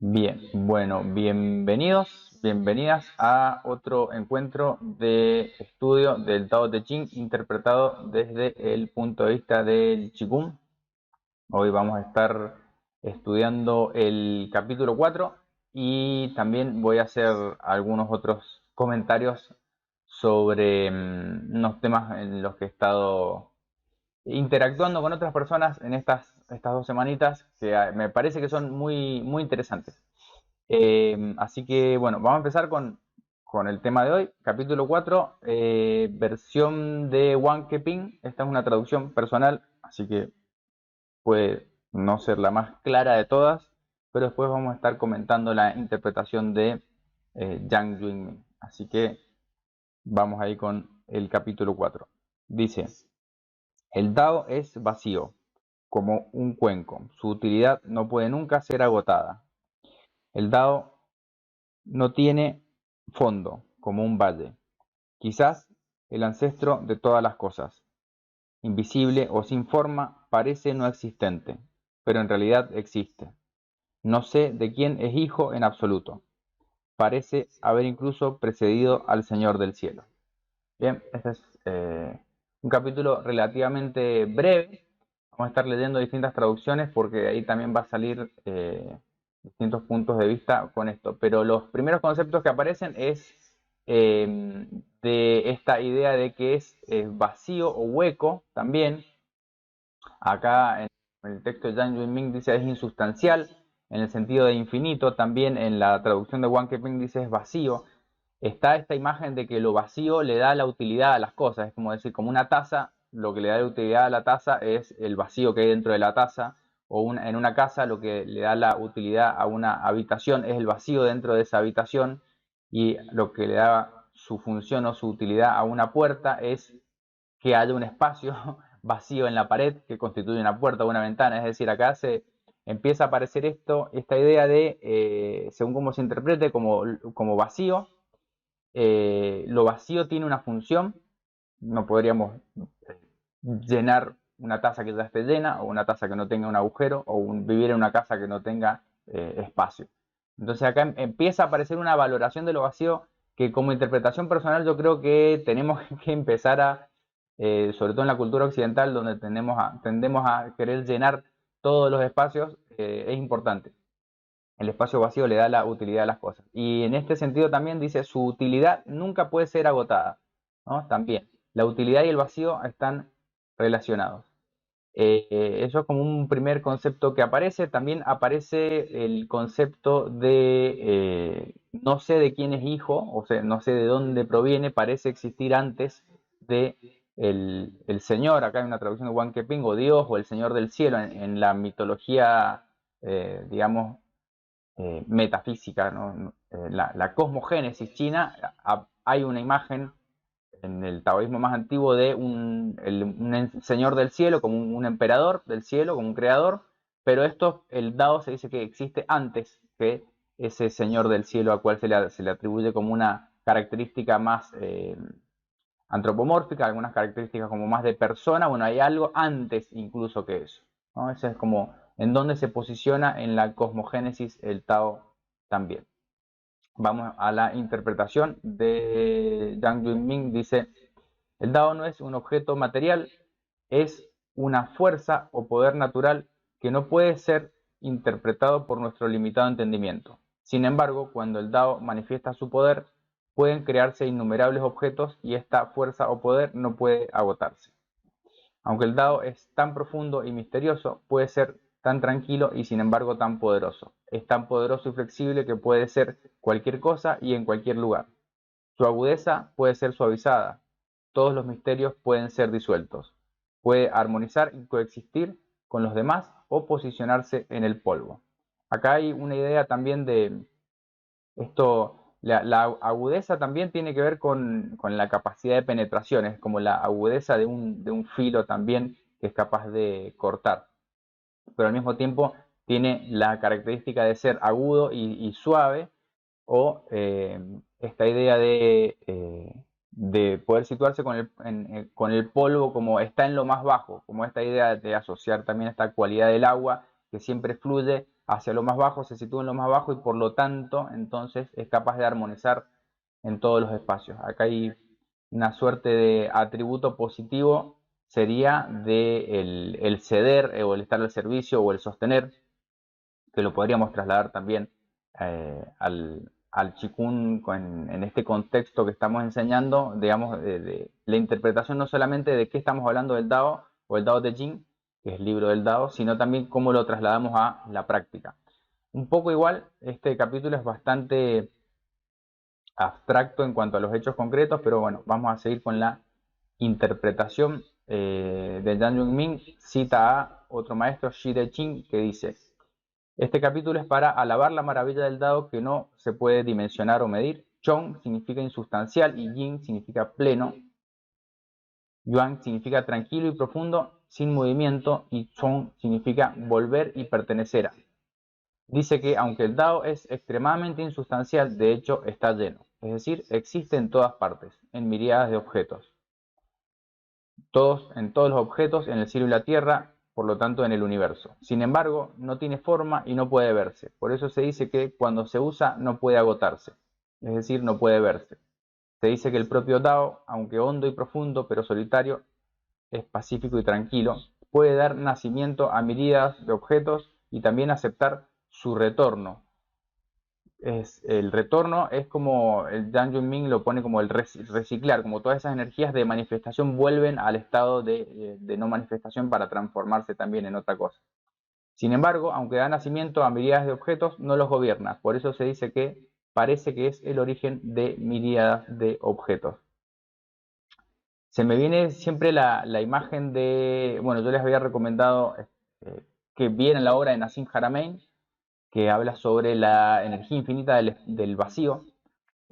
Bien, bueno, bienvenidos, bienvenidas a otro encuentro de estudio del Tao Te Ching interpretado desde el punto de vista del Qigong. Hoy vamos a estar estudiando el capítulo 4 y también voy a hacer algunos otros comentarios sobre unos temas en los que he estado interactuando con otras personas en estas 2 semanitas que me parece que son muy interesantes. Así que bueno, vamos a empezar con el tema de hoy, capítulo 4, versión de Wang Keping. Esta es una traducción personal, así que puede no ser la más clara de todas, pero después vamos a estar comentando la interpretación de Yang Yuanmin. Así que vamos ahí con el capítulo 4. Dice, el Dao es vacío, como un cuenco. Su utilidad no puede nunca ser agotada. El Dao no tiene fondo, como un valle. Quizás el ancestro de todas las cosas, invisible o sin forma, parece no existente, pero en realidad existe. No sé de quién es hijo en absoluto. Parece haber incluso precedido al Señor del cielo. Bien, este es un capítulo relativamente breve. Vamos a estar leyendo distintas traducciones porque ahí también va a salir distintos puntos de vista con esto. Pero los primeros conceptos que aparecen es de esta idea de que es vacío o hueco también. Acá en el texto de Zhang Yuanming dice es insustancial en el sentido de infinito. También en la traducción de Wang Keping dice es vacío. Está esta imagen de que lo vacío le da la utilidad a las cosas. Es como decir, como una taza, lo que le da la utilidad a la taza es el vacío que hay dentro de la taza. O en una casa lo que le da la utilidad a una habitación es el vacío dentro de esa habitación. Y lo que le da su función o su utilidad a una puerta es que haya un espacio vacío en la pared que constituye una puerta o una ventana. Es decir, acá se empieza a aparecer esta idea de, según cómo se interprete, como vacío. Lo vacío tiene una función. No podríamos llenar una taza que ya esté llena o una taza que no tenga un agujero o vivir en una casa que no tenga espacio. Entonces acá empieza a aparecer una valoración de lo vacío que como interpretación personal yo creo que tenemos que empezar sobre todo en la cultura occidental donde tendemos a querer llenar todos los espacios, es importante. El espacio vacío le da la utilidad a las cosas. Y en este sentido también dice, su utilidad nunca puede ser agotada, ¿no? También, la utilidad y el vacío están relacionados. Eso es como un primer concepto que aparece. También aparece el concepto de no sé de quién es hijo, o sea, no sé de dónde proviene, parece existir antes de el Señor. Acá hay una traducción de Wang Keping, o Dios, o el Señor del cielo, en la mitología, digamos, metafísica, ¿no? La cosmogénesis china, hay una imagen en el taoísmo más antiguo de un señor del cielo, como un emperador del cielo, como un creador, pero el Dao se dice que existe antes que ese señor del cielo al cual se le atribuye como una característica más antropomórfica, algunas características como más de persona. Bueno, hay algo antes incluso que eso, ¿no? Ese es como en donde se posiciona en la cosmogénesis el Tao también. Vamos a la interpretación de Yang Yuanming. Dice, el Dao no es un objeto material, es una fuerza o poder natural que no puede ser interpretado por nuestro limitado entendimiento. Sin embargo, cuando el Dao manifiesta su poder, pueden crearse innumerables objetos y esta fuerza o poder no puede agotarse. Aunque el Dao es tan profundo y misterioso, puede ser tan tranquilo y sin embargo tan poderoso. Es tan poderoso y flexible que puede ser cualquier cosa y en cualquier lugar. Su agudeza puede ser suavizada. Todos los misterios pueden ser disueltos. Puede armonizar y coexistir con los demás o posicionarse en el polvo. Acá hay una idea también de esto. La agudeza también tiene que ver con la capacidad de penetración, es como la agudeza de un filo también que es capaz de cortar, pero al mismo tiempo tiene la característica de ser agudo y suave, o esta idea de poder situarse con el polvo como está en lo más bajo, como esta idea de asociar también esta cualidad del agua que siempre fluye hacia lo más bajo, se sitúa en lo más bajo y por lo tanto entonces es capaz de armonizar en todos los espacios. Acá hay una suerte de atributo positivo, sería de el ceder o el estar al servicio o el sostener, que lo podríamos trasladar también al Qigong en este contexto que estamos enseñando, digamos, de la interpretación no solamente de qué estamos hablando del Dao o el Dao de Jing, que es el libro del Dao, sino también cómo lo trasladamos a la práctica. Un poco igual, este capítulo es bastante abstracto en cuanto a los hechos concretos, pero bueno, vamos a seguir con la interpretación de Yang Yunming. Cita a otro maestro, Shi De Qing, que dice: este capítulo es para alabar la maravilla del Dao que no se puede dimensionar o medir. Chong significa insustancial y Yin significa pleno. Yuan significa tranquilo y profundo, sin movimiento, y Chong significa volver y pertenecer a. Dice que aunque el Dao es extremadamente insustancial, de hecho está lleno, es decir, existe en todas partes, en miríadas de objetos. En todos los objetos, en el cielo y la tierra, por lo tanto en el universo. Sin embargo, no tiene forma y no puede verse. Por eso se dice que cuando se usa no puede agotarse, es decir, no puede verse. Se dice que el propio Dao, aunque hondo y profundo, pero solitario, es pacífico y tranquilo, puede dar nacimiento a miríadas de objetos y también aceptar su retorno. El retorno es como el Yang Yunming lo pone como el reciclar, como todas esas energías de manifestación vuelven al estado de no manifestación para transformarse también en otra cosa. Sin embargo, aunque da nacimiento a miríadas de objetos, no los gobierna. Por eso se dice que parece que es el origen de miríadas de objetos. Se me viene siempre la imagen de, bueno, yo les había recomendado que vieran la obra de Nassim Haramein, que habla sobre la energía infinita del vacío.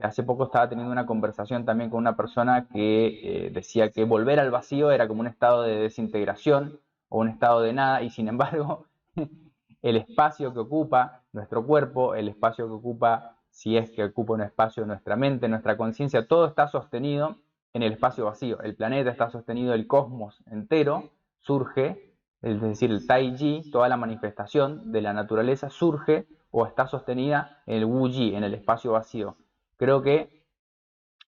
Hace poco estaba teniendo una conversación también con una persona que decía que volver al vacío era como un estado de desintegración o un estado de nada, y sin embargo, el espacio que ocupa nuestro cuerpo, el espacio que ocupa, si es que ocupa un espacio nuestra mente, nuestra conciencia, todo está sostenido en el espacio vacío. El planeta está sostenido, el cosmos entero surge, es decir, el Taiji, toda la manifestación de la naturaleza surge o está sostenida en el Wuji, en el espacio vacío. Creo que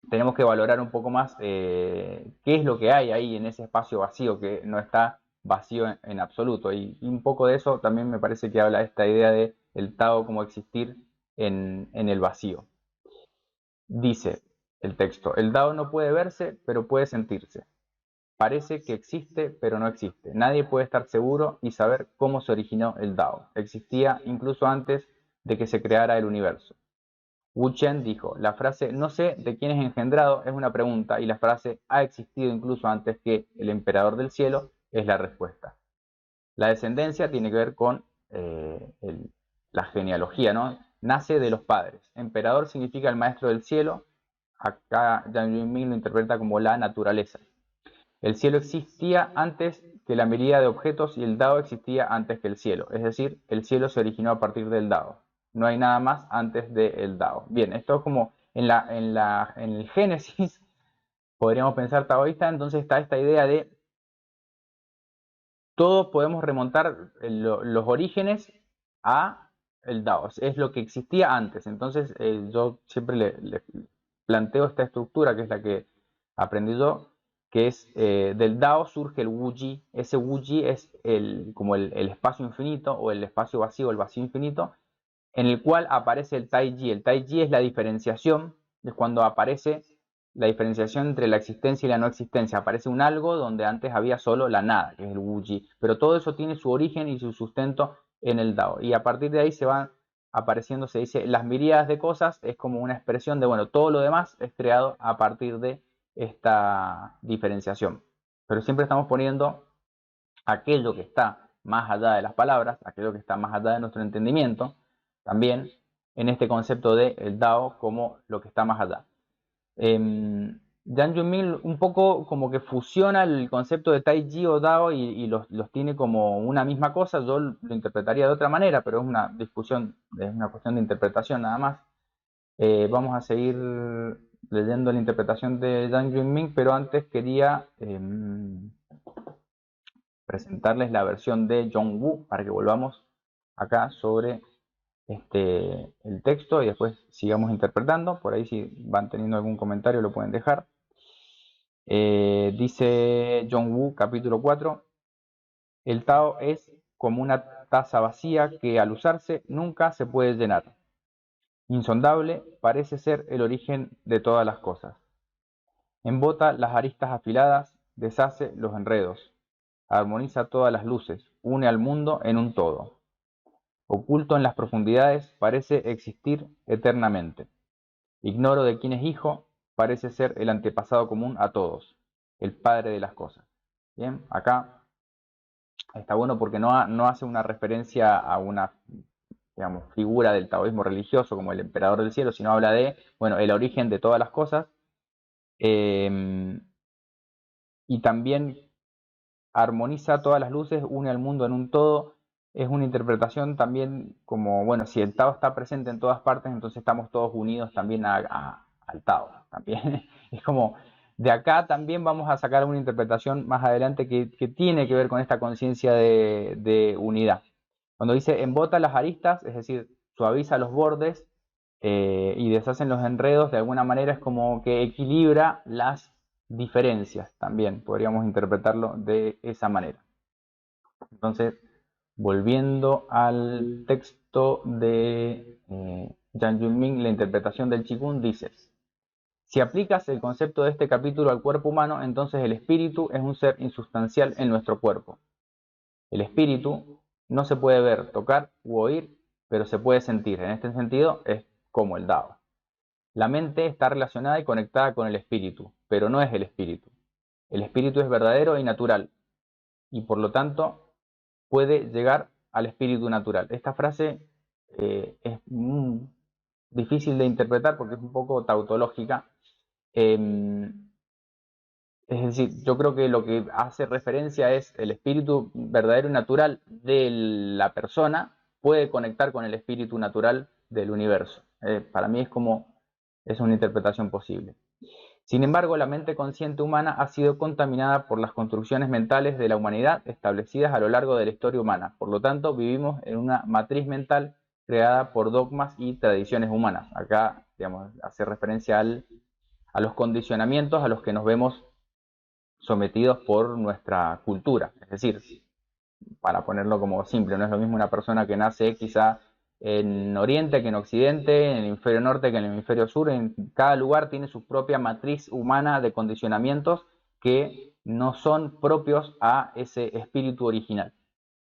tenemos que valorar un poco más qué es lo que hay ahí en ese espacio vacío, que no está vacío en absoluto. Y un poco de eso también me parece que habla esta idea de el Tao como existir en el vacío. Dice el texto: el Tao no puede verse, pero puede sentirse. Parece que existe, pero no existe. Nadie puede estar seguro y saber cómo se originó el Tao. Existía incluso antes de que se creara el universo. Wu Chen dijo: la frase "no sé de quién es engendrado" es una pregunta, y la frase "ha existido incluso antes que el emperador del cielo" es la respuesta. La descendencia tiene que ver con la genealogía, ¿no? Nace de los padres. Emperador significa el maestro del cielo. Acá Yang Yunming lo interpreta como la naturaleza. El cielo existía antes que la miríada de objetos y el Dao existía antes que el cielo. Es decir, el cielo se originó a partir del Dao. No hay nada más antes del Dao. Bien, esto es como en el Génesis, podríamos pensar taoísta, entonces está esta idea de todos podemos remontar los orígenes a el Dao. Es lo que existía antes. Entonces yo siempre le planteo esta estructura, que es la que aprendí yo, que es del Dao surge el Wuji. Ese Wuji es como el espacio infinito o el espacio vacío, el vacío infinito, en el cual aparece el Taiji. El Taiji es la diferenciación, es cuando aparece la diferenciación entre la existencia y la no existencia. Aparece un algo donde antes había solo la nada, que es el Wuji. Pero todo eso tiene su origen y su sustento en el Dao. Y a partir de ahí se van apareciendo, se dice, las miríadas de cosas, es como una expresión de, bueno, todo lo demás es creado a partir de esta diferenciación. Pero siempre estamos poniendo aquello que está más allá de las palabras, aquello que está más allá de nuestro entendimiento, también en este concepto de el Dao como lo que está más allá. Yang Yunming un poco como que fusiona el concepto de Tai Chi o Dao y los tiene como una misma cosa. Yo lo interpretaría de otra manera, pero es una discusión, es una cuestión de interpretación nada más. Vamos a seguir leyendo la interpretación de Yang Yunming, pero antes quería presentarles la versión de John Woo para que volvamos acá sobre el texto y después sigamos interpretando. Por ahí si van teniendo algún comentario lo pueden dejar. Dice John Woo, capítulo 4, el Tao es como una taza vacía que al usarse nunca se puede llenar. Insondable parece ser el origen de todas las cosas. Embota las aristas afiladas, deshace los enredos, armoniza todas las luces, une al mundo en un todo. Oculto en las profundidades, parece existir eternamente. Ignoro de quién es hijo, parece ser el antepasado común a todos, el padre de las cosas. Bien, acá está bueno porque no hace una referencia a una, digamos, figura del taoísmo religioso como el emperador del cielo, sino habla de, bueno, el origen de todas las cosas. Y también armoniza todas las luces, une al mundo en un todo. Es una interpretación también como, bueno, si el Tao está presente en todas partes, entonces estamos todos unidos también al Tao. También es como, de acá también vamos a sacar una interpretación más adelante que tiene que ver con esta conciencia de unidad. Cuando dice embota las aristas, es decir, suaviza los bordes y deshacen los enredos, de alguna manera es como que equilibra las diferencias también, podríamos interpretarlo de esa manera. Entonces, volviendo al texto de Yang Junming, la interpretación del Qigong dice, si aplicas el concepto de este capítulo al cuerpo humano, entonces el espíritu es un ser insustancial en nuestro cuerpo. El espíritu no se puede ver, tocar u oír, pero se puede sentir. En este sentido, es como el Dao. La mente está relacionada y conectada con el espíritu, pero no es el espíritu. El espíritu es verdadero y natural, y por lo tanto puede llegar al espíritu natural. Esta frase es difícil de interpretar porque es un poco tautológica. Es decir, yo creo que lo que hace referencia es el espíritu verdadero y natural de la persona puede conectar con el espíritu natural del universo. Para mí es una interpretación posible. Sin embargo, la mente consciente humana ha sido contaminada por las construcciones mentales de la humanidad establecidas a lo largo de la historia humana. Por lo tanto, vivimos en una matriz mental creada por dogmas y tradiciones humanas. Acá, digamos, hace referencia a los condicionamientos a los que nos vemos sometidos por nuestra cultura. Es decir, para ponerlo como simple, no es lo mismo una persona que nace quizá en Oriente que en Occidente, en el hemisferio norte que en el hemisferio sur. En cada lugar tiene su propia matriz humana de condicionamientos que no son propios a ese espíritu original.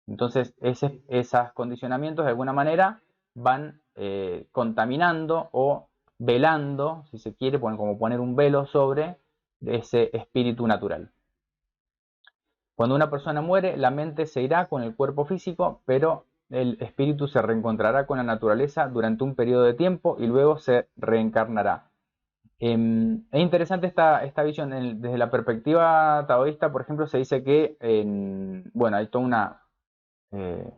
Entonces, esos condicionamientos de alguna manera van contaminando o velando, si se quiere, como poner un velo sobre ese espíritu natural. Cuando una persona muere, la mente se irá con el cuerpo físico, pero el espíritu se reencontrará con la naturaleza durante un periodo de tiempo y luego se reencarnará. Es interesante esta visión. Desde la perspectiva taoísta, por ejemplo, se dice que bueno, hay toda eh,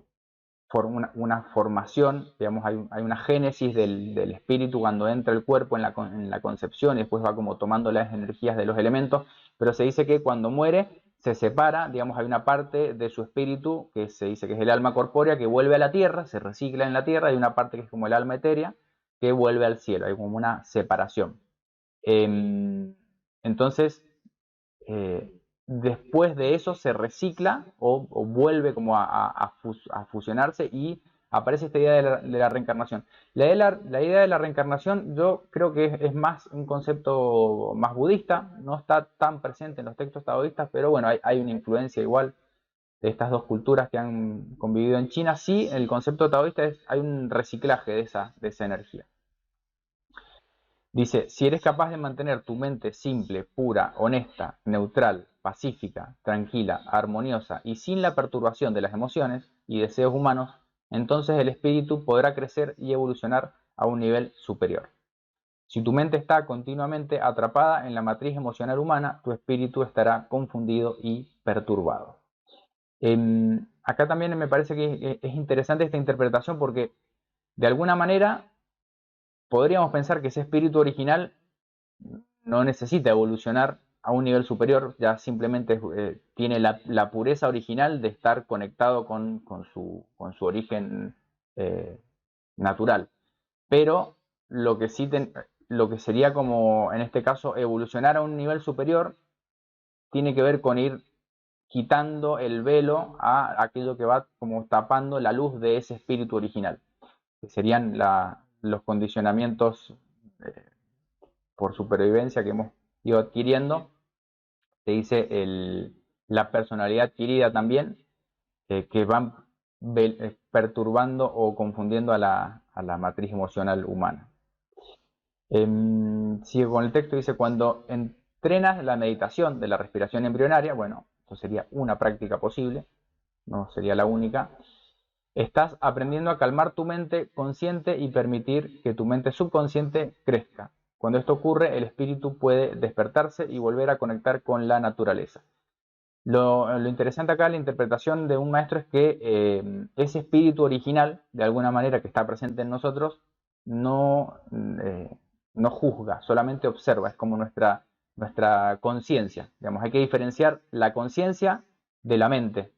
una formación, digamos, hay una génesis del espíritu cuando entra el cuerpo en la concepción y después va como tomando las energías de los elementos, pero se dice que cuando muere se separa, digamos, hay una parte de su espíritu que se dice que es el alma corpórea que vuelve a la tierra, se recicla en la tierra, y una parte que es como el alma etérea que vuelve al cielo, hay como una separación. Entonces, eh, después de eso se recicla o vuelve como a fusionarse y aparece esta idea de la reencarnación. La idea de la reencarnación yo creo que es más un concepto más budista, no está tan presente en los textos taoístas, pero bueno, hay una influencia igual de estas dos culturas que han convivido en China. Sí, el concepto taoísta hay un reciclaje de esa energía. Dice, si eres capaz de mantener tu mente simple, pura, honesta, neutral, pacífica, tranquila, armoniosa y sin la perturbación de las emociones y deseos humanos, entonces el espíritu podrá crecer y evolucionar a un nivel superior. Si tu mente está continuamente atrapada en la matriz emocional humana, tu espíritu estará confundido y perturbado. Acá también me parece que es interesante esta interpretación porque de alguna manera podríamos pensar que ese espíritu original no necesita evolucionar a un nivel superior, ya simplemente tiene la pureza original de estar conectado con su origen eh, natural. Pero lo que sí lo que sería como en este caso evolucionar a un nivel superior tiene que ver con ir quitando el velo a aquello que va como tapando la luz de ese espíritu original, que serían los condicionamientos eh, por supervivencia que hemos ido adquiriendo. Se dice la personalidad adquirida también, que van perturbando o confundiendo a la matriz emocional humana. Sigue con el texto, dice, cuando entrenas la meditación de la respiración embrionaria, bueno, eso sería una práctica posible, no sería la única, estás aprendiendo a calmar tu mente consciente y permitir que tu mente subconsciente crezca. Cuando esto ocurre, el espíritu puede despertarse y volver a conectar con la naturaleza. Lo interesante acá, la interpretación de un maestro, es que ese espíritu original, de alguna manera que está presente en nosotros, no, no juzga, solamente observa, es como nuestra conciencia. Digamos, hay que diferenciar la conciencia de la mente,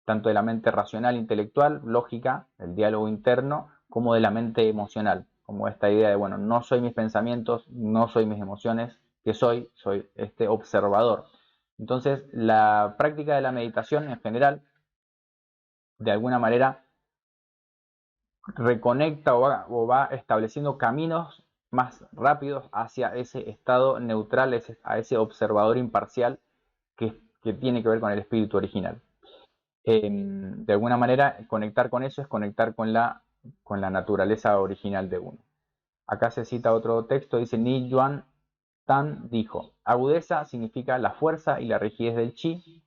tanto de la mente racional, intelectual, lógica, el diálogo interno, como de la mente emocional, como esta idea de, bueno, no soy mis pensamientos, no soy mis emociones, que soy este observador. Entonces, la práctica de la meditación en general, de alguna manera, reconecta o va estableciendo caminos más rápidos hacia ese estado neutral, a ese observador imparcial que tiene que ver con el espíritu original. De alguna manera, conectar con eso es conectar con la naturaleza original de uno. Acá se cita otro texto, dice Ni Yuan Tan dijo, agudeza significa la fuerza y la rigidez del chi.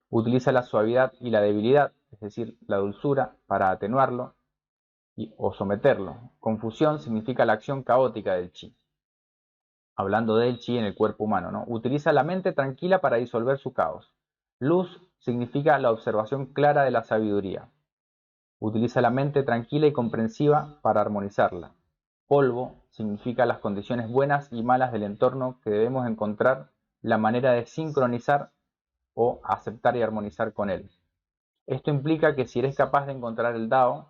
Utiliza la suavidad y la debilidad, es decir, la dulzura, para atenuarlo o someterlo. Confusión significa la acción caótica del chi. Hablando del chi en el cuerpo humano, ¿no? Utiliza la mente tranquila para disolver su caos. Luz significa la observación clara de la sabiduría. Utiliza la mente tranquila y comprensiva para armonizarla. Polvo significa las condiciones buenas y malas del entorno que debemos encontrar la manera de sincronizar o aceptar y armonizar con él. Esto implica que si eres capaz de encontrar el Dao,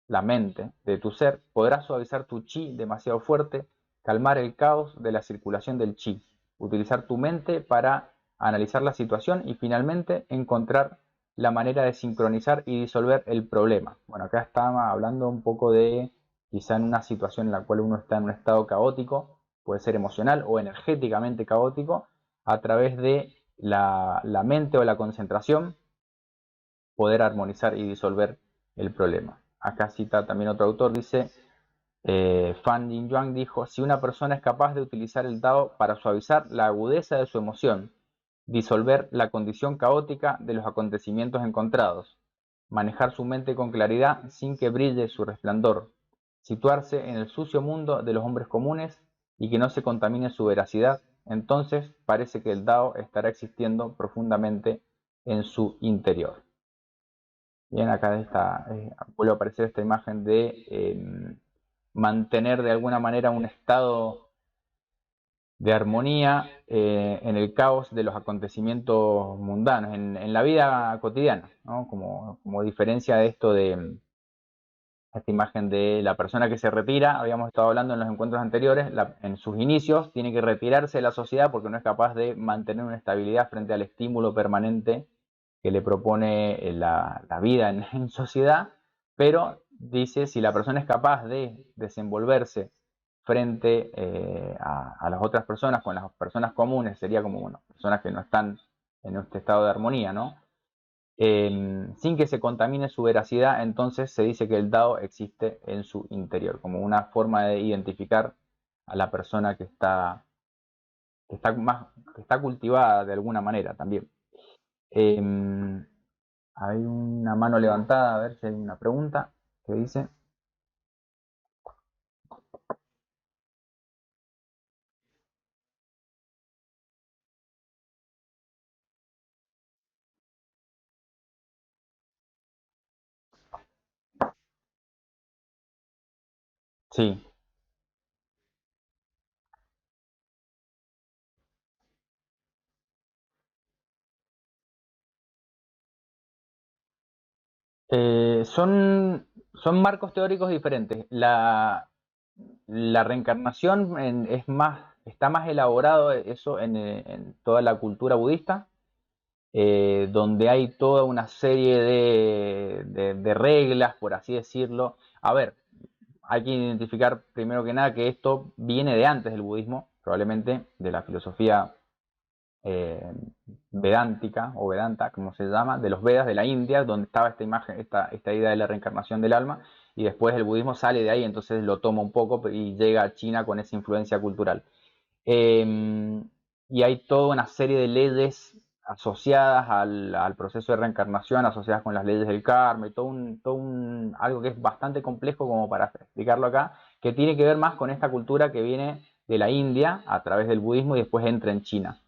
la mente de tu ser, podrás suavizar tu chi demasiado fuerte, calmar el caos de la circulación del chi, utilizar tu mente para analizar la situación y finalmente encontrar la manera de sincronizar y disolver el problema. Bueno, acá estaba hablando un poco de quizá en una situación en la cual uno está en un estado caótico, puede ser emocional o energéticamente caótico, a través de la mente o la concentración poder armonizar y disolver el problema. Acá cita también otro autor, dice, Fan Yuan dijo, si una persona es capaz de utilizar el Dao para suavizar la agudeza de su emoción, disolver la condición caótica de los acontecimientos encontrados, manejar su mente con claridad sin que brille su resplandor, situarse en el sucio mundo de los hombres comunes y que no se contamine su veracidad, entonces parece que el Dao estará existiendo profundamente en su interior. Bien, acá vuelve a aparecer esta imagen de mantener de alguna manera un estado de armonía en el caos de los acontecimientos mundanos, en la vida cotidiana, ¿no? Como diferencia de esto de esta imagen de la persona que se retira, habíamos estado hablando en los encuentros anteriores, en sus inicios tiene que retirarse de la sociedad porque no es capaz de mantener una estabilidad frente al estímulo permanente que le propone la vida en sociedad, pero dice, si la persona es capaz de desenvolverse frente a las otras personas, con las personas comunes, sería como, bueno, personas que no están en este estado de armonía, ¿no? Sin que se contamine su veracidad, entonces se dice que el Dao existe en su interior, como una forma de identificar a la persona que está cultivada de alguna manera también. Hay una mano levantada, a ver si hay una pregunta que dice. Sí. Son son marcos teóricos diferentes. La reencarnación está más elaborado eso en toda la cultura budista, donde hay toda una serie de reglas, por así decirlo. A ver, hay que identificar primero que nada que esto viene de antes del budismo, probablemente de la filosofía eh, vedántica o vedanta, como se llama, de los Vedas de la India, donde estaba esta imagen, esta idea de la reencarnación del alma, y después el budismo sale de ahí, entonces lo toma un poco y llega a China con esa influencia cultural. Y hay toda una serie de leyes asociadas al proceso de reencarnación, asociadas con las leyes del karma y algo que es bastante complejo como para explicarlo acá, que tiene que ver más con esta cultura que viene de la India a través del budismo y después entra en China.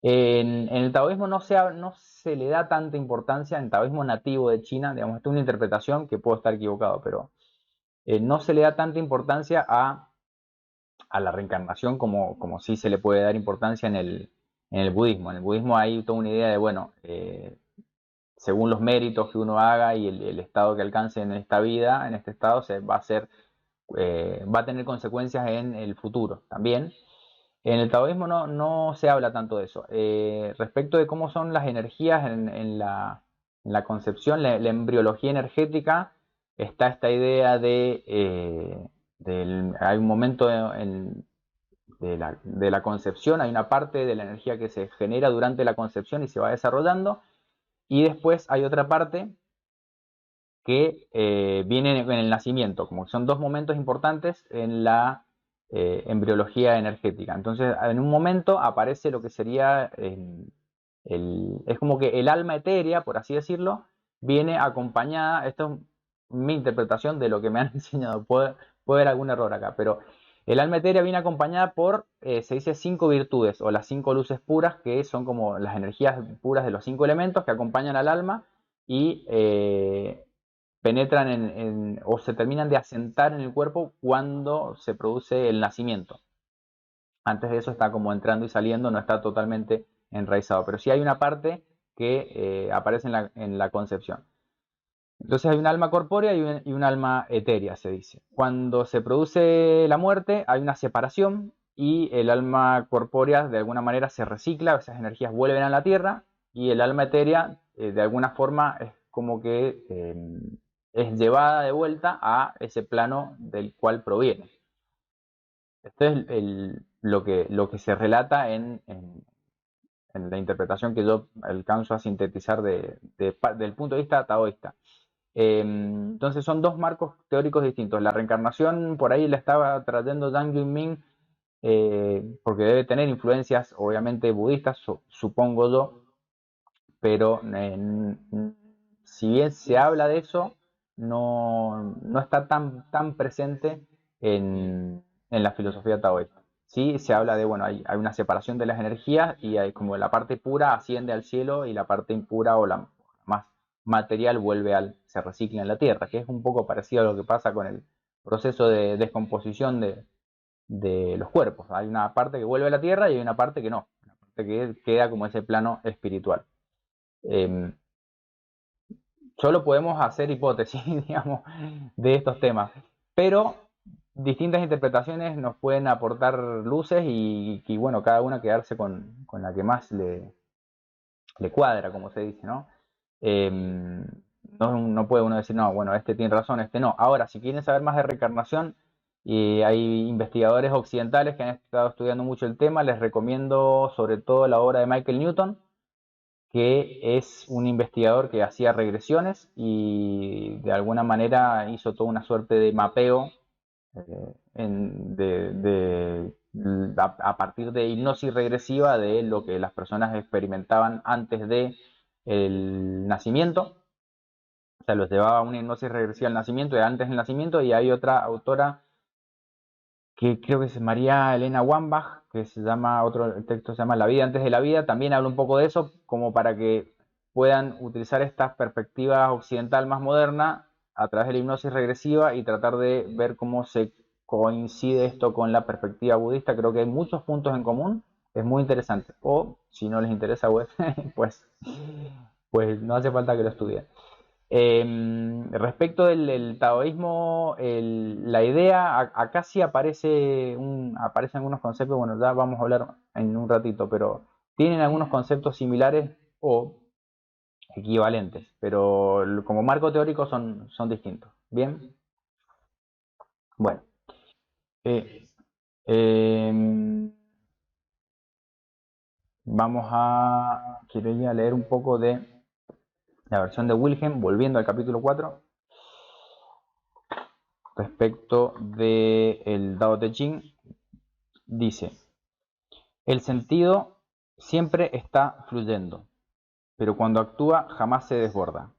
En el taoísmo no se le da tanta importancia, en el taoísmo nativo de China, digamos, esto es una interpretación que puedo estar equivocado, pero no se le da tanta importancia a la reencarnación como sí se le puede dar importancia en el budismo. En el budismo hay toda una idea de, bueno, según los méritos que uno haga y el estado que alcance en esta vida, en este estado, va a tener consecuencias en el futuro también. En el taoísmo no se habla tanto de eso. Respecto de cómo son las energías en la concepción, la embriología energética, está esta idea hay un momento de la concepción, hay una parte de la energía que se genera durante la concepción y se va desarrollando, y después hay otra parte que viene en el nacimiento, como que son dos momentos importantes en la embriología energética. Entonces, en un momento aparece lo que sería, es como que el alma etérea, por así decirlo, viene acompañada, esto es mi interpretación de lo que me han enseñado, puede haber algún error acá, pero el alma etérea viene acompañada por, se dice, 5 virtudes o las 5 luces puras, que son como las energías puras de los 5 elementos que acompañan al alma y penetran o se terminan de asentar en el cuerpo cuando se produce el nacimiento. Antes de eso está como entrando y saliendo, no está totalmente enraizado, pero sí hay una parte que aparece en la concepción. Entonces hay un alma corpórea y un alma etérea, se dice. Cuando se produce la muerte hay una separación y el alma corpórea de alguna manera se recicla, esas energías vuelven a la tierra y el alma etérea de alguna forma es como que es llevada de vuelta a ese plano del cual proviene. Esto es lo que se relata en la interpretación que yo alcanzo a sintetizar del punto de vista taoísta. Entonces son dos marcos teóricos distintos. La reencarnación por ahí la estaba trayendo Zhang Yunming porque debe tener influencias obviamente budistas, supongo yo, pero si bien se habla de eso, no está tan presente en la filosofía taoísta. Sí se habla de, bueno, hay una separación de las energías y hay como la parte pura asciende al cielo y la parte impura o la más material se recicla en la tierra, que es un poco parecido a lo que pasa con el proceso de descomposición de los cuerpos. Hay una parte que vuelve a la tierra y hay una parte que no, una parte que queda como ese plano espiritual. Eh, Solo podemos hacer hipótesis, digamos, de estos temas, pero distintas interpretaciones nos pueden aportar luces y bueno, cada una quedarse con la que más le cuadra, como se dice, ¿no? No puede uno decir, no, bueno, este tiene razón, este no. Ahora, si quieren saber más de reencarnación, y hay investigadores occidentales que han estado estudiando mucho el tema, les recomiendo sobre todo la obra de Michael Newton, que es un investigador que hacía regresiones y de alguna manera hizo toda una suerte de mapeo a partir de hipnosis regresiva de lo que las personas experimentaban antes de el nacimiento. O sea, los llevaba a una hipnosis regresiva al nacimiento y antes del nacimiento, y hay otra autora que creo que es María Elena Wambach, que se llama, otro texto se llama La vida antes de la vida, también habla un poco de eso, como para que puedan utilizar esta perspectiva occidental más moderna a través de la hipnosis regresiva y tratar de ver cómo se coincide esto con la perspectiva budista. Creo que hay muchos puntos en común, es muy interesante. O si no les interesa, pues, pues no hace falta que lo estudien. Respecto del taoísmo, la idea, acá sí aparecen algunos conceptos, bueno, ya vamos a hablar en un ratito, pero tienen algunos conceptos similares o equivalentes, pero como marco teórico son distintos. Bien, bueno. eh, em, quería leer un poco de la versión de Wilhelm, volviendo al capítulo 4 respecto del Tao Te Ching, dice, el sentido siempre está fluyendo, pero cuando actúa jamás se desborda.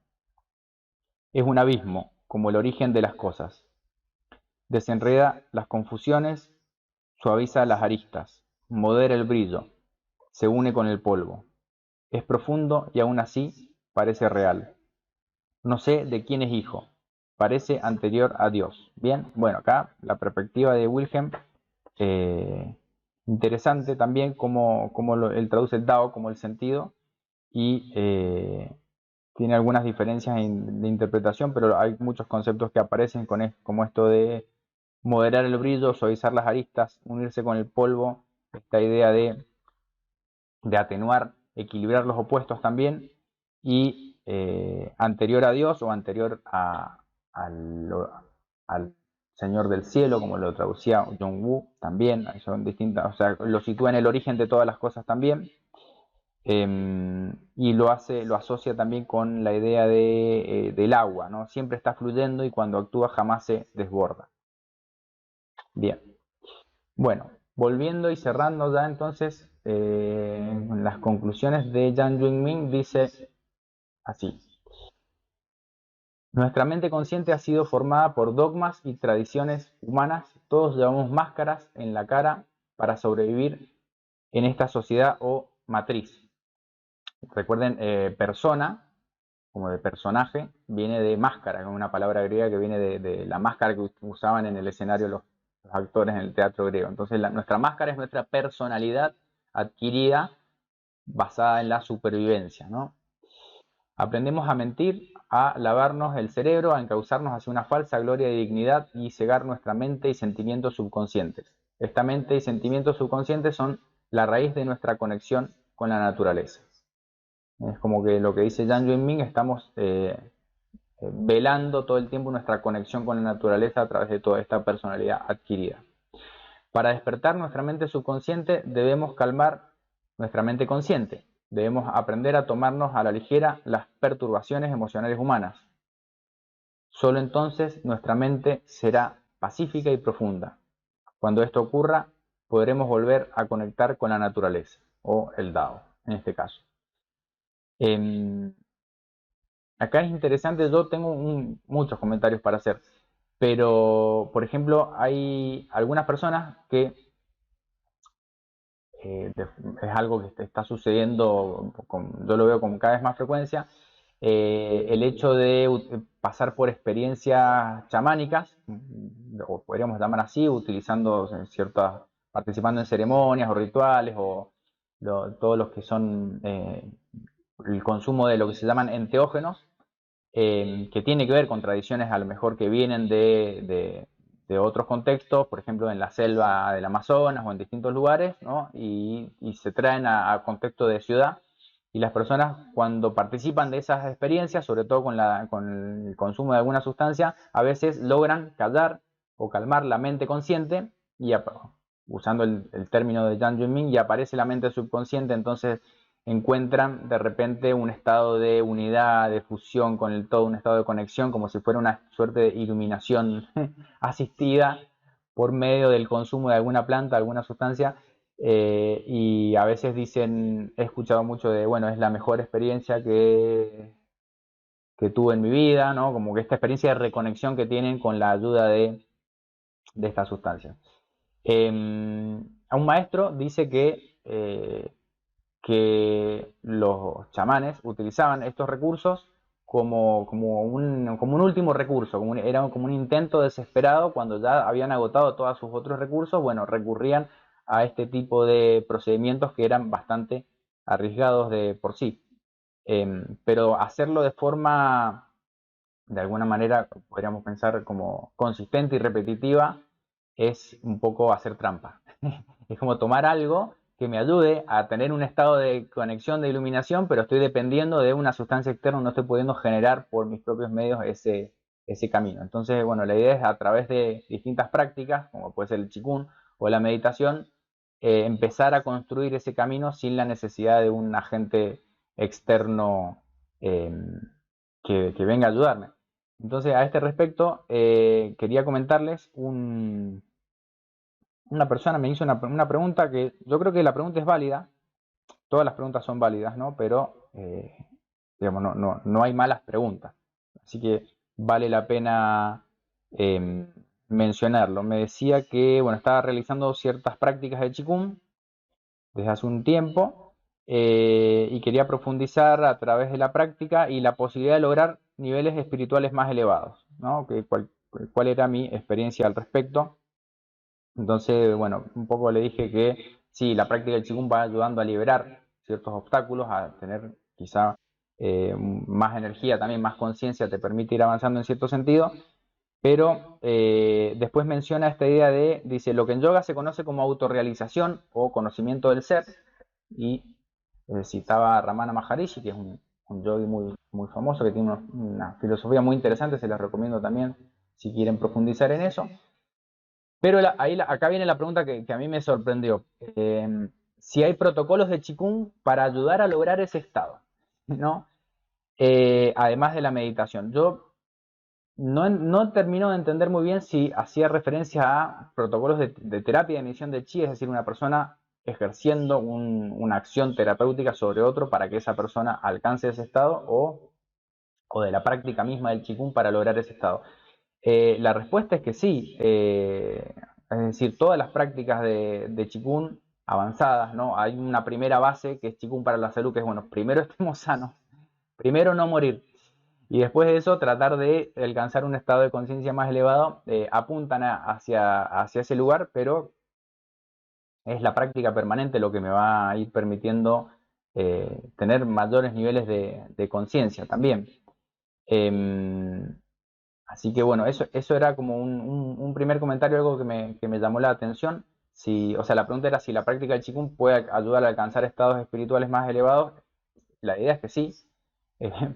Es un abismo, como el origen de las cosas. Desenreda las confusiones, suaviza las aristas, modera el brillo, se une con el polvo. Es profundo y aún así parece real. No sé de quién es hijo, parece anterior a Dios. Bien, bueno, acá la perspectiva de Wilhelm, eh, interesante también cómo él traduce el Tao como el sentido y tiene algunas diferencias de interpretación, pero hay muchos conceptos que aparecen como esto de moderar el brillo, suavizar las aristas, unirse con el polvo, esta idea de atenuar, equilibrar los opuestos también, y anterior a Dios o anterior al, al Señor del Cielo, como lo traducía John Woo, también, son distintas, o sea, lo sitúa en el origen de todas las cosas también, y lo asocia también con la idea del agua, ¿no? Siempre está fluyendo y cuando actúa jamás se desborda. Bien. Bueno, volviendo y cerrando ya entonces, las conclusiones de Yang Junming dice así. Nuestra mente consciente ha sido formada por dogmas y tradiciones humanas. Todos llevamos máscaras en la cara para sobrevivir en esta sociedad o matriz. Recuerden, persona, como de personaje, viene de máscara, que es una palabra griega que viene de la máscara que usaban en el escenario los actores en el teatro griego. Entonces, nuestra máscara es nuestra personalidad adquirida basada en la supervivencia, ¿no? Aprendemos a mentir, a lavarnos el cerebro, a encauzarnos hacia una falsa gloria y dignidad y cegar nuestra mente y sentimientos subconscientes. Esta mente y sentimientos subconscientes son la raíz de nuestra conexión con la naturaleza. Es como que lo que dice Yang Yuanming, estamos velando todo el tiempo nuestra conexión con la naturaleza a través de toda esta personalidad adquirida. Para despertar nuestra mente subconsciente debemos calmar nuestra mente consciente. Debemos aprender a tomarnos a la ligera las perturbaciones emocionales humanas. Solo entonces nuestra mente será pacífica y profunda. Cuando esto ocurra, podremos volver a conectar con la naturaleza, o el Dao, en este caso. Acá es interesante, yo tengo muchos comentarios para hacer, pero por ejemplo hay algunas personas que es algo que está sucediendo, yo lo veo con cada vez más frecuencia, el hecho de pasar por experiencias chamánicas, o podríamos llamar así, utilizando ciertas, participando en ceremonias o rituales, o todos los que son el consumo de lo que se llaman enteógenos, que tiene que ver con tradiciones a lo mejor que vienen de otros contextos, por ejemplo en la selva del Amazonas o en distintos lugares, ¿no? Y se traen a contexto de ciudad. Y las personas cuando participan de esas experiencias, sobre todo con el consumo de alguna sustancia, a veces logran callar o calmar la mente consciente, y usando el término de Yang Junming, y aparece la mente subconsciente, entonces encuentran de repente un estado de unidad, de fusión con el todo, un estado de conexión, como si fuera una suerte de iluminación asistida por medio del consumo de alguna planta, alguna sustancia, y a veces dicen, he escuchado mucho de, bueno, es la mejor experiencia que tuve en mi vida, ¿no? Como que esta experiencia de reconexión que tienen con la ayuda de esta sustancia. A un maestro dice que los chamanes utilizaban estos recursos como un último recurso, era como un intento desesperado cuando ya habían agotado todos sus otros recursos, bueno, recurrían a este tipo de procedimientos que eran bastante arriesgados de por sí. Pero hacerlo de forma de alguna manera podríamos pensar como consistente y repetitiva, es un poco hacer trampa. Es como tomar algo que me ayude a tener un estado de conexión de iluminación, pero estoy dependiendo de una sustancia externa, no estoy pudiendo generar por mis propios medios ese camino. Entonces, bueno, la idea es a través de distintas prácticas, como puede ser el Qigong o la meditación, empezar a construir ese camino sin la necesidad de un agente externo eh, que venga a ayudarme. Entonces, a este respecto, quería comentarles una persona me hizo una pregunta que yo creo que la pregunta es válida, todas las preguntas son válidas, ¿no? Pero, digamos, no hay malas preguntas. Así que vale la pena eh, mencionarlo. Me decía que, bueno, estaba realizando ciertas prácticas de Qigong desde hace un tiempo y quería profundizar a través de la práctica y la posibilidad de lograr niveles espirituales más elevados, ¿no? ¿Cuál era mi experiencia al respecto? Entonces, bueno, un poco le dije que sí, la práctica del Qigong va ayudando a liberar ciertos obstáculos, a tener quizá más energía, también más conciencia, te permite ir avanzando en cierto sentido, pero después menciona esta idea de, dice, lo que en yoga se conoce como autorrealización o conocimiento del ser, y citaba a Ramana Maharishi, que es un yogi muy famoso, que tiene una filosofía muy interesante, se les recomiendo también si quieren profundizar en eso. Pero acá viene la pregunta que a mí me sorprendió. Si hay protocolos de Qigong para ayudar a lograr ese estado, ¿no? Además de la meditación. Yo no termino de entender muy bien si hacía referencia a protocolos de terapia de emisión de chi, es decir, una persona ejerciendo una acción terapéutica sobre otro para que esa persona alcance ese estado o de la práctica misma del Qigong para lograr ese estado. La respuesta es que sí, es decir, todas las prácticas de Qigong avanzadas, ¿no? Hay una primera base que es Qigong para la salud, que es, bueno, primero estemos sanos, primero no morir, y después de eso tratar de alcanzar un estado de conciencia más elevado, apuntan hacia ese lugar, pero es la práctica permanente lo que me va a ir permitiendo tener mayores niveles de conciencia también. Em, Así que bueno, eso era como un primer comentario, algo que me llamó la atención. Si, o sea, la pregunta era si la práctica del Qigong puede ayudar a alcanzar estados espirituales más elevados. La idea es que sí.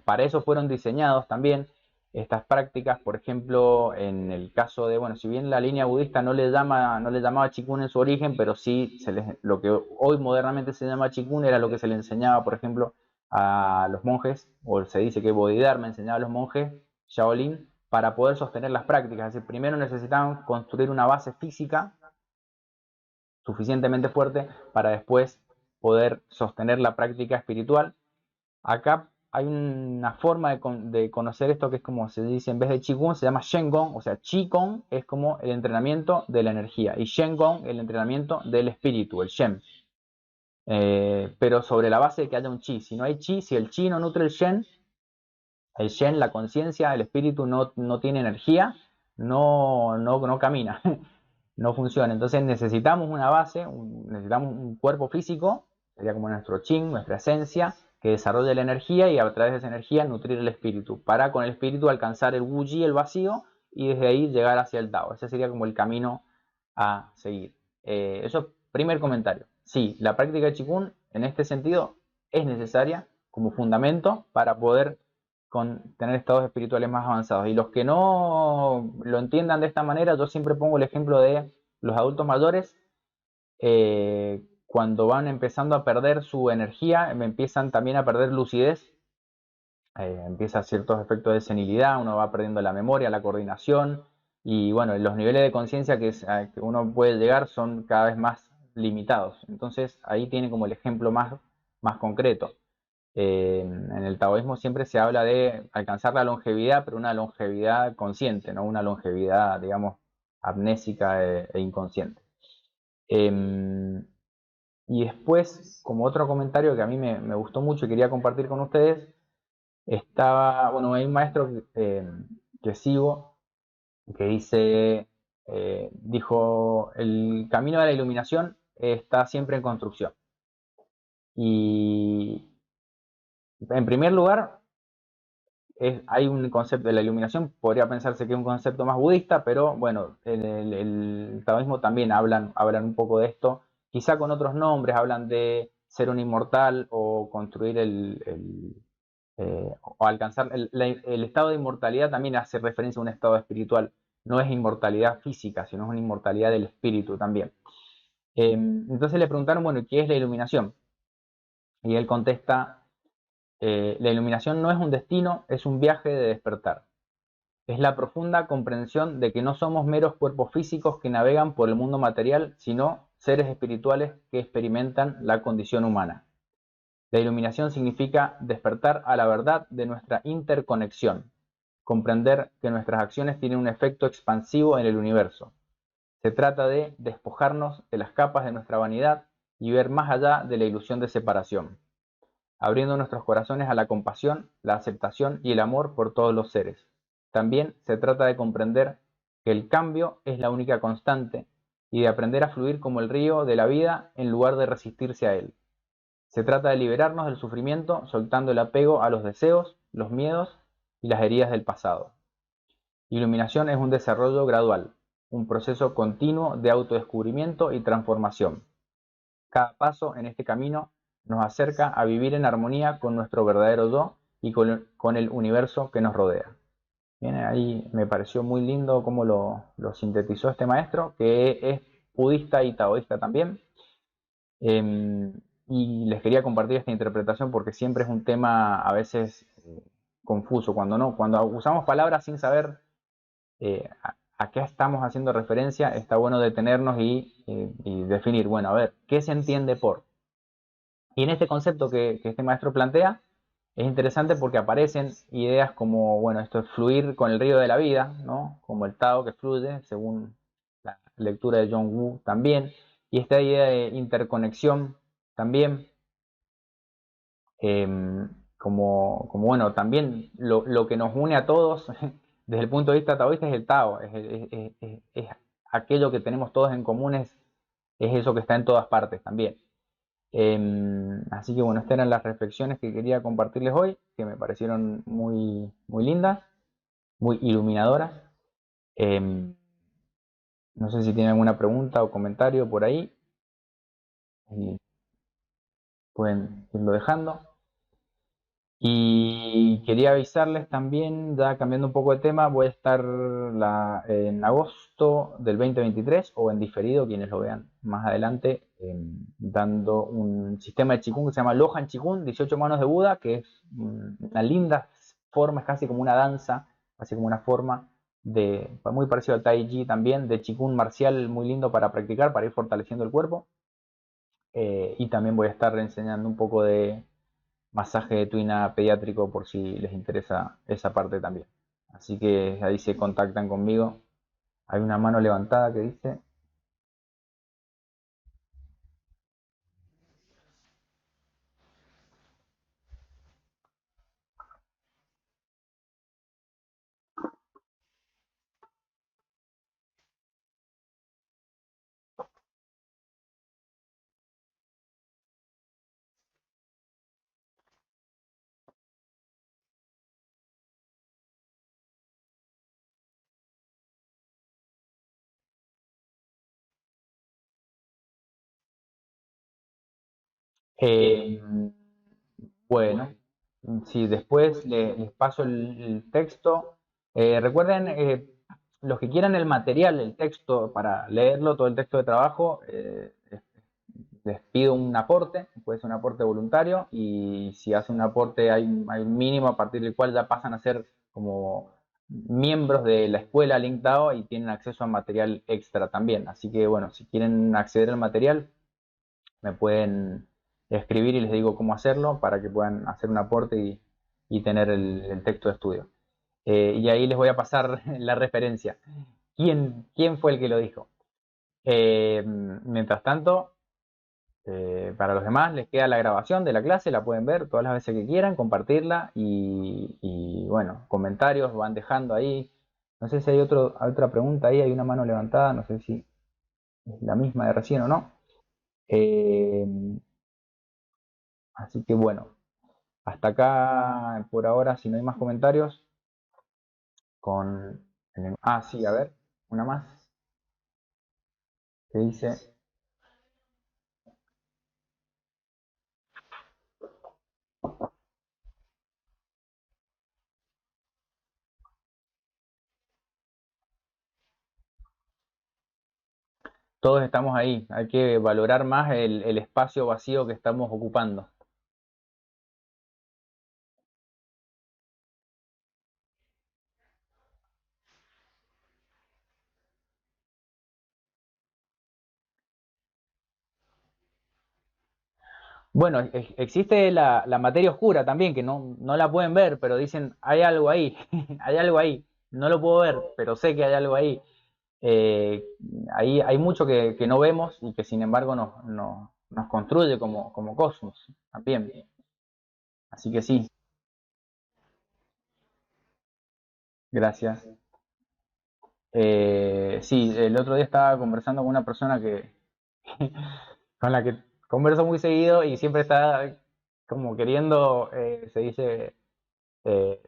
Para eso fueron diseñados también estas prácticas. Por ejemplo, en el caso de, bueno, si bien la línea budista no le llamaba Qigong en su origen, pero sí lo que hoy modernamente se llama Qigong era lo que se le enseñaba, por ejemplo, a los monjes, o se dice que Bodhidharma enseñaba a los monjes Shaolin para poder sostener las prácticas. Es decir, primero necesitaban construir una base física suficientemente fuerte para después poder sostener la práctica espiritual. Acá hay una forma de conocer esto que es como se dice, en vez de Qigong se llama Shengon, o sea, Qigong es como el entrenamiento de la energía y Shengon el entrenamiento del espíritu, el Shen. Pero sobre la base de que haya un Qi. Si no hay Qi, si el Qi no nutre el Shen, la conciencia, el espíritu no tiene energía, no camina, no funciona. Entonces necesitamos una base, necesitamos un cuerpo físico, sería como nuestro Qin, nuestra esencia, que desarrolle la energía y a través de esa energía nutrir el espíritu, para con el espíritu alcanzar el Wu Yi, el vacío, y desde ahí llegar hacia el Tao. Ese sería como el camino a seguir. Eso, primer comentario. Sí, la práctica de Qigong en este sentido es necesaria como fundamento para poder tener estados espirituales más avanzados. Y los que no lo entiendan de esta manera, yo siempre pongo el ejemplo de los adultos mayores, cuando van empezando a perder su energía, empiezan también a perder lucidez, empieza ciertos efectos de senilidad, uno va perdiendo la memoria, la coordinación, y bueno, los niveles de conciencia que uno puede llegar son cada vez más limitados. Entonces ahí tiene como el ejemplo más concreto. En el taoísmo siempre se habla de alcanzar la longevidad, pero una longevidad consciente, no una longevidad, digamos, amnésica e inconsciente. Eh, y después, como otro comentario que a mí me gustó mucho y quería compartir con ustedes, bueno, hay un maestro que sigo que dijo, el camino de la iluminación está siempre en construcción. Y en primer lugar, hay un concepto de la iluminación, podría pensarse que es un concepto más budista, pero bueno, en el taoísmo también hablan un poco de esto, quizá con otros nombres, hablan de ser un inmortal o construir o alcanzar el estado de inmortalidad también hace referencia a un estado espiritual, no es inmortalidad física, sino es una inmortalidad del espíritu también. Entonces le preguntaron, bueno, ¿qué es la iluminación? Y él contesta, la iluminación no es un destino, es un viaje de despertar. Es la profunda comprensión de que no somos meros cuerpos físicos que navegan por el mundo material, sino seres espirituales que experimentan la condición humana. La iluminación significa despertar a la verdad de nuestra interconexión, comprender que nuestras acciones tienen un efecto expansivo en el universo. Se trata de despojarnos de las capas de nuestra vanidad y ver más allá de la ilusión de separación, abriendo nuestros corazones a la compasión, la aceptación y el amor por todos los seres. También se trata de comprender que el cambio es la única constante y de aprender a fluir como el río de la vida en lugar de resistirse a él. Se trata de liberarnos del sufrimiento soltando el apego a los deseos, los miedos y las heridas del pasado. Iluminación es un desarrollo gradual, un proceso continuo de autodescubrimiento y transformación. Cada paso en este camino nos acerca a vivir en armonía con nuestro verdadero yo y con el universo que nos rodea. Bien, ahí me pareció muy lindo cómo lo sintetizó este maestro, que es budista y taoísta también. Eh, y les quería compartir esta interpretación porque siempre es un tema a veces confuso. Cuando usamos palabras sin saber a qué estamos haciendo referencia, está bueno detenernos y definir, bueno, a ver, ¿qué se entiende por? Y en este concepto que este maestro plantea, es interesante porque aparecen ideas como, bueno, esto es fluir con el río de la vida, ¿no? Como el Tao que fluye, según la lectura de John Woo también, y esta idea de interconexión también, bueno, también lo que nos une a todos desde el punto de vista taoísta es el Tao, es aquello que tenemos todos en común, es eso que está en todas partes también. Así que bueno, estas eran las reflexiones que quería compartirles hoy, que me parecieron muy, muy lindas, muy iluminadoras. Em, no sé si tienen alguna pregunta o comentario por ahí, y pueden irlo dejando. Y quería avisarles también, ya cambiando un poco de tema, voy a estar en agosto del 2023 o en diferido, quienes lo vean más adelante, dando un sistema de Qigong que se llama Lohan Qigong, 18 manos de Buda, que es una linda forma, es casi como una danza, casi como una forma muy parecido al Tai Chi también, de Qigong marcial muy lindo para practicar, para ir fortaleciendo el cuerpo. Y también voy a estar enseñando un poco de masaje de tuina pediátrico por si les interesa esa parte también. Así que ahí se contactan conmigo. Hay una mano levantada que dice. eh, bueno, si después les paso el texto. Recuerden, los que quieran el material, el texto para leerlo, todo el texto de trabajo, les pido un aporte, puede ser un aporte voluntario, y si hacen un aporte hay un mínimo a partir del cual ya pasan a ser como miembros de la escuela LinkedIn y tienen acceso a material extra también. Así que bueno, si quieren acceder al material, me pueden escribir y les digo cómo hacerlo para que puedan hacer un aporte y tener el texto de estudio. Y ahí les voy a pasar la referencia. ¿Quién fue el que lo dijo? Mientras tanto, para los demás les queda la grabación de la clase, la pueden ver todas las veces que quieran, compartirla y bueno, comentarios van dejando ahí. No sé si hay otra pregunta ahí, hay una mano levantada, no sé si es la misma de recién o no. Eh, Así que bueno, hasta acá por ahora, si no hay más comentarios, sí, a ver, una más que dice, todos estamos ahí, hay que valorar más el espacio vacío que estamos ocupando. Bueno, existe la materia oscura también, que no la pueden ver, pero dicen, hay algo ahí, hay algo ahí. No lo puedo ver, pero sé que hay algo ahí. Eh, Ahí hay mucho que no vemos y que sin embargo nos construye como cosmos también. Así que sí, gracias. Sí, el otro día estaba conversando con una persona con la que converso muy seguido y siempre está como queriendo, se dice, eh,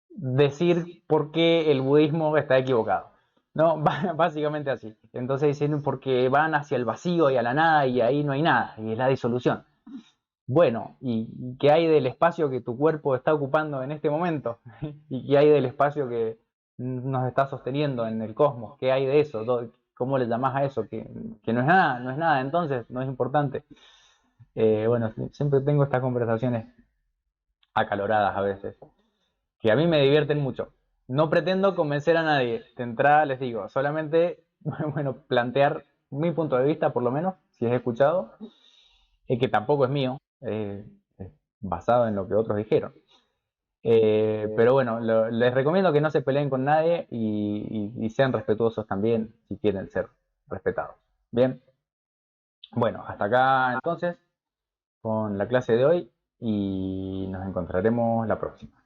decir por qué el budismo está equivocado. No, básicamente así. Entonces dicen porque van hacia el vacío y a la nada y ahí no hay nada, y es la disolución. Bueno, ¿y qué hay del espacio que tu cuerpo está ocupando en este momento? ¿Y qué hay del espacio que nos está sosteniendo en el cosmos? ¿Qué hay de eso? ¿Cómo le llamás a eso? Que no es nada, no es nada, entonces no es importante. Bueno, siempre tengo estas conversaciones acaloradas a veces, que a mí me divierten mucho. No pretendo convencer a nadie, de entrada les digo, solamente, bueno, plantear mi punto de vista, por lo menos, si es escuchado, que tampoco es mío, es basado en lo que otros dijeron. Pero bueno, les recomiendo que no se peleen con nadie y sean respetuosos también si quieren ser respetados. Bien, bueno, hasta acá entonces con la clase de hoy y nos encontraremos la próxima.